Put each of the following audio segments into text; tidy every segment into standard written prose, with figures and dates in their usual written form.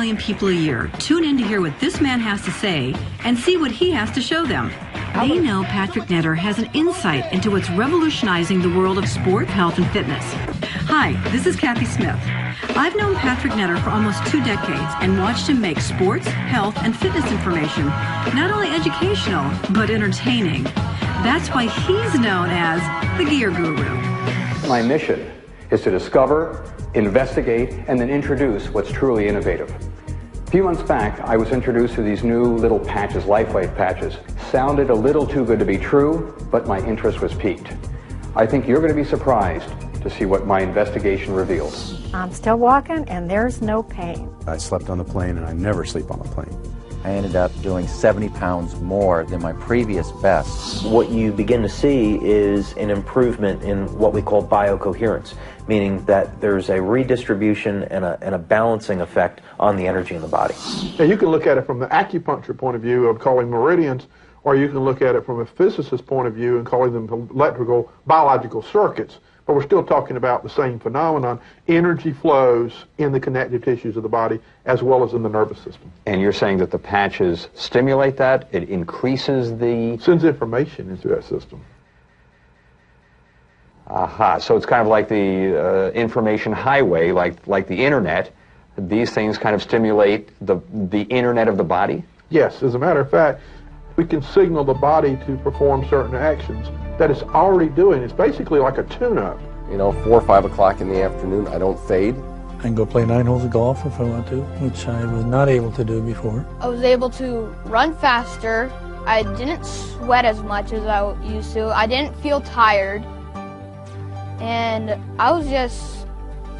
million people a year tune in to hear what this man has to say and see what he has to show them. They know Patrick Netter has an insight into what's revolutionizing the world of sport, health, and fitness. Hi, this is Kathy Smith. I've known Patrick Netter for almost 2 decades and watched him make sports, health, and fitness information not only educational, but entertaining. That's why he's known as the Gear Guru. My mission is to discover, investigate, and then introduce what's truly innovative. A few months back, I was introduced to these new little patches, LifeWave patches. Sounded a little too good to be true, but my interest was piqued. I think you're going to be surprised to see what my investigation reveals. I'm still walking, and there's no pain. I slept on the plane, and I never sleep on the plane. I ended up doing 70 pounds more than my previous best. What you begin to see is an improvement in what we call biocoherence, meaning that there's a redistribution and a balancing effect on the energy in the body. Now you can look at it from the acupuncture point of view of calling meridians, or you can look at it from a physicist's point of view and calling them electrical, biological circuits. But we're still talking about the same phenomenon. Energy flows in the connective tissues of the body as well as in the nervous system. And you're saying that the patches stimulate that? It increases the... Sends information into that system. Aha, so it's kind of like the information highway, like the internet. These things kind of stimulate the internet of the body? Yes, as a matter of fact, we can signal the body to perform certain actions that it's already doing. It's basically like a tune-up. You know, 4 or 5 o'clock in the afternoon, I don't fade. I can go play 9 holes of golf if I want to, which I was not able to do before. I was able to run faster. I didn't sweat as much as I used to. I didn't feel tired. And I was just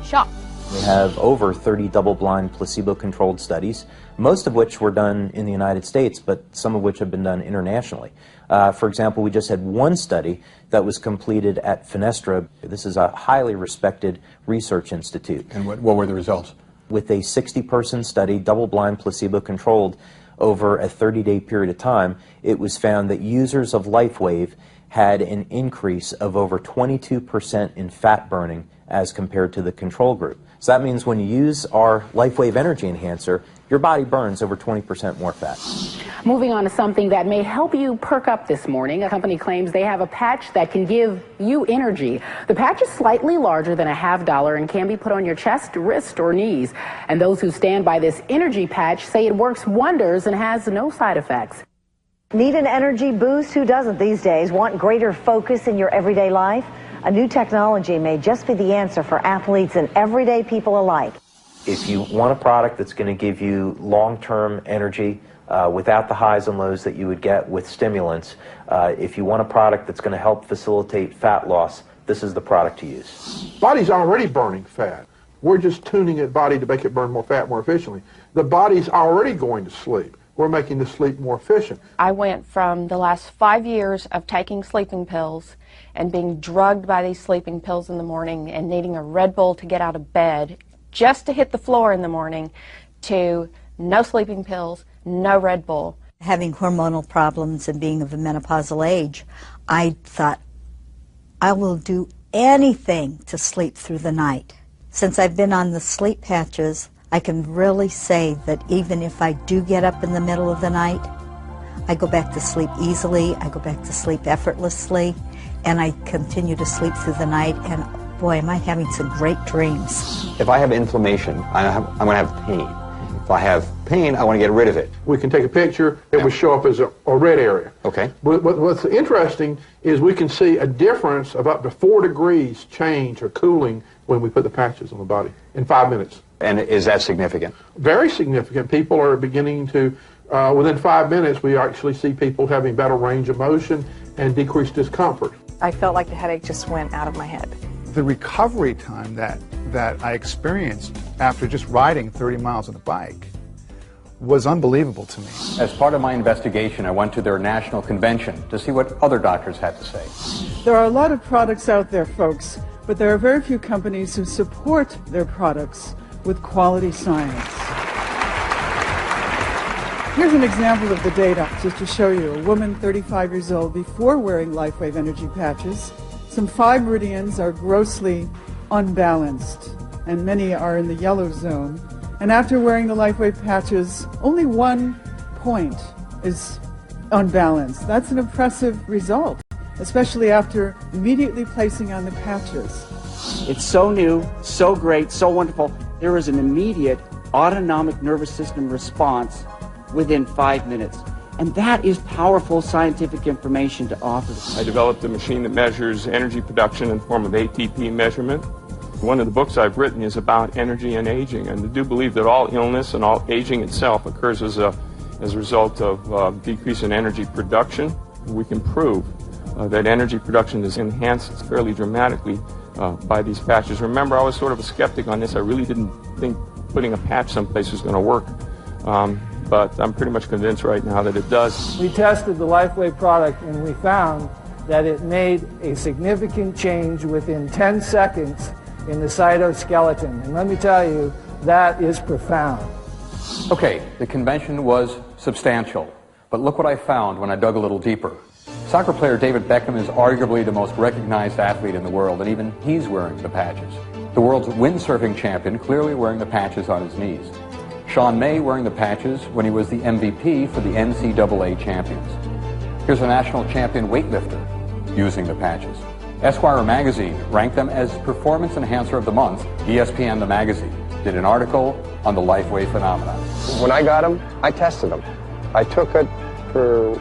shocked. We have over 30 double-blind placebo-controlled studies, most of which were done in the United States, but some of which have been done internationally. For example, we just had one study that was completed at Fenestra. This is a highly respected research institute. And what were the results? With a 60-person study, double-blind placebo-controlled, over a 30-day period of time, it was found that users of LifeWave had an increase of over 22% in fat burning as compared to the control group. So that means when you use our LifeWave Energy Enhancer, your body burns over 20% more fat. Moving on to something that may help you perk up this morning. A company claims they have a patch that can give you energy. The patch is slightly larger than a $50 and can be put on your chest, wrist, or knees. And those who stand by this energy patch say it works wonders and has no side effects. Need an energy boost? Who doesn't these days? Want greater focus in your everyday life? A new technology may just be the answer for athletes and everyday people alike. If you want a product that's going to give you long-term energy without the highs and lows that you would get with stimulants, if you want a product that's going to help facilitate fat loss, this is the product to use. Body's already burning fat. We're just tuning the body to make it burn more fat more efficiently. The body's already going to sleep. We're making the sleep more efficient. I went from the last 5 years of taking sleeping pills and being drugged by these sleeping pills in the morning and needing a Red Bull to get out of bed just to hit the floor in the morning, to no sleeping pills, no Red Bull. Having hormonal problems and being of a menopausal age, I thought, I will do anything to sleep through the night. Since I've been on the sleep patches, I can really say that even if I do get up in the middle of the night, I go back to sleep easily, I go back to sleep effortlessly, and I continue to sleep through the night, and boy, am I having some great dreams. If I have inflammation, I'm going to have pain. If I have pain, I want to get rid of it. We can take a picture, it will show up as a red area. Okay. What's interesting is we can see a difference of up to 4 degrees change or cooling when we put the patches on the body in 5 minutes. And is that significant? Very significant. People are beginning to, within 5 minutes, we actually see people having better range of motion and decreased discomfort. I felt like the headache just went out of my head. The recovery time that I experienced after just riding 30 miles on the bike was unbelievable to me. As part of my investigation, I went to their national convention to see what other doctors had to say. There are a lot of products out there, folks, but there are very few companies who support their products with quality science. Here's an example of the data, just to show you. A woman 35 years old before wearing LifeWave energy patches. Some 5 meridians are grossly unbalanced, and many are in the yellow zone. And after wearing the LifeWave patches, only 1 point is unbalanced. That's an impressive result, especially after immediately placing on the patches. It's so new, so great, so wonderful. There is an immediate autonomic nervous system response within 5 minutes. And that is powerful scientific information to offer. I developed a machine that measures energy production in the form of ATP measurement. One of the books I've written is about energy and aging, and I do believe that all illness and all aging itself occurs as a result of decrease in energy production. We can prove that energy production is enhanced fairly dramatically by these patches. Remember, I was sort of a skeptic on this. I really didn't think putting a patch someplace was going to work. But I'm pretty much convinced right now that it does. We tested the LifeWave product and we found that it made a significant change within 10 seconds in the cytoskeleton. And let me tell you, that is profound. Okay, the convention was substantial, but look what I found when I dug a little deeper. Soccer player David Beckham is arguably the most recognized athlete in the world, and even he's wearing the patches. The world's windsurfing champion clearly wearing the patches on his knees. Sean May wearing the patches when he was the MVP for the NCAA champions. Here's a national champion weightlifter using the patches. Esquire magazine ranked them as Performance Enhancer of the Month. ESPN, the magazine, did an article on the LifeWave phenomenon. When I got them, I tested them. I took it for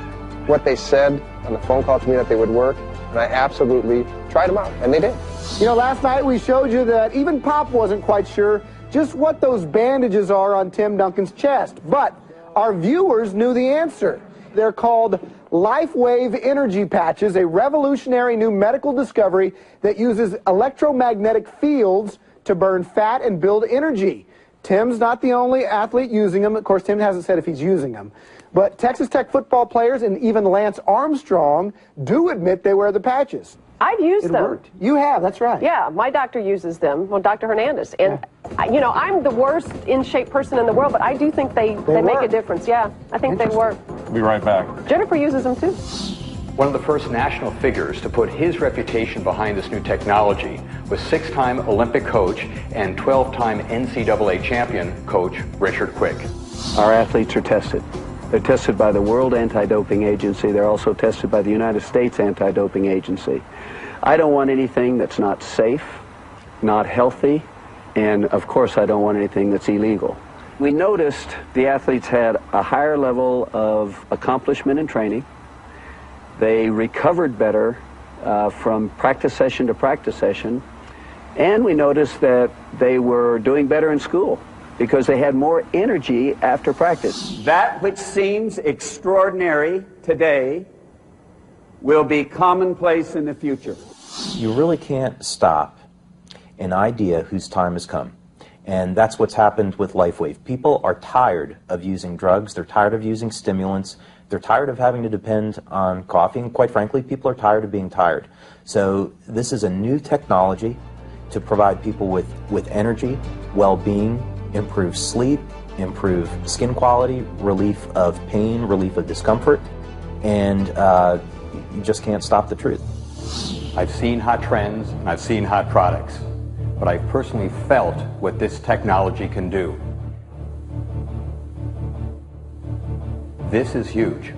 what they said on the phone call to me that they would work, and I absolutely tried them out, and they did. You know, last night we showed you that even Pop wasn't quite sure just what those bandages are on Tim Duncan's chest. But our viewers knew the answer. They're called LifeWave Energy Patches, a revolutionary new medical discovery that uses electromagnetic fields to burn fat and build energy. Tim's not the only athlete using them. Of course, Tim hasn't said if he's using them. But Texas Tech football players and even Lance Armstrong do admit they wear the patches. I've used them. Worked. You have, that's right. Yeah, my doctor uses them, well, Dr. Hernandez. And, you know, I'm the worst in-shape person in the world, but I do think they make a difference. Yeah, I think they work. We'll be right back. Jennifer uses them, too. One of the first national figures to put his reputation behind this new technology was 6-time Olympic coach and 12-time NCAA champion coach Richard Quick. Our athletes are tested. They're tested by the World Anti-Doping Agency. They're also tested by the United States Anti-Doping Agency. I don't want anything that's not safe, not healthy, and of course I don't want anything that's illegal. We noticed the athletes had a higher level of accomplishment in training. They recovered better from practice session to practice session, and we noticed that they were doing better in school because they had more energy after practice. That which seems extraordinary today will be commonplace in the future. You really can't stop an idea whose time has come. And that's what's happened with LifeWave. People are tired of using drugs. They're tired of using stimulants. They're tired of having to depend on coffee. And quite frankly, people are tired of being tired. So this is a new technology to provide people with energy, well-being, improve sleep, improve skin quality, relief of pain, relief of discomfort. And you just can't stop the truth. I've seen hot trends and I've seen hot products, but I've personally felt what this technology can do. This is huge.